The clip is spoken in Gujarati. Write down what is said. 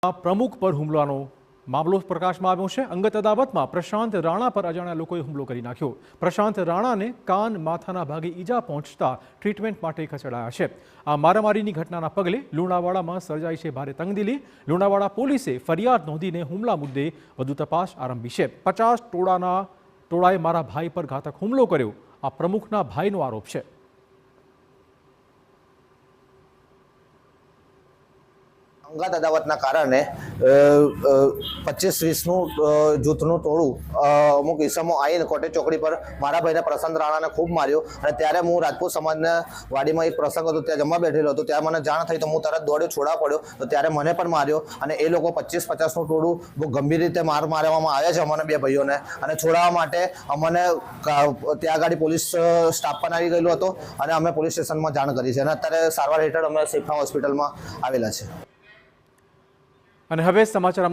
પ્રમુખ પર હુમલાનો મામલો પ્રકાશમાં આવ્યો છે। અંગત અદાવતમાં પ્રશાંત રાણા પર અજાણ્યા લોકોએ હુમલો કરી નાખ્યો। પ્રશાંત રાણાને કાન માથાના ભાગે ઈજા પહોંચતા ટ્રીટમેન્ટ માટે ખસેડાયા છે। આ મારામારીની ઘટનાના પગલે લુણાવાડામાં સર્જાઈ છે ભારે તંગદિલી। લુણાવાડા પોલીસે ફરિયાદ નોંધીને હુમલા મુદ્દે વધુ તપાસ આરંભી છે। 50 ટોળાએ મારા ભાઈ પર ઘાતક હુમલો કર્યો, આ પ્રમુખના ભાઈનો આરોપ છે। અંગત અદાવતના કારણે 25-20નું જૂથનું ટોળું અમુક ઇસમો આવીને કોટેજ ચોકડી પર મારા ભાઈને પ્રશાંત રાણાને ખૂબ માર્યો। અને ત્યારે હું રાજપૂત સમાજના વાડીમાં એક પ્રસંગ હતો, ત્યાં જમવા બેઠેલો હતો। ત્યાં મને જાણ થઈ તો હું તરત દોડ્યો, છોડાવવા પડ્યો, તો ત્યારે મને પણ માર્યો। અને એ લોકો 25-50નું ટોળું બહુ ગંભીર રીતે મારવામાં આવ્યા છે અમને બે ભાઈઓને। અને છોડાવવા માટે અમને ત્યાં આગળ પોલીસ સ્ટાફ પણ આવી ગયેલો હતો અને અમે પોલીસ સ્ટેશનમાં જાણ કરી છે અને અત્યારે સારવાર હેઠળ અમે શેફા હોસ્પિટલમાં આવેલા છે। અને હવે સમાચાર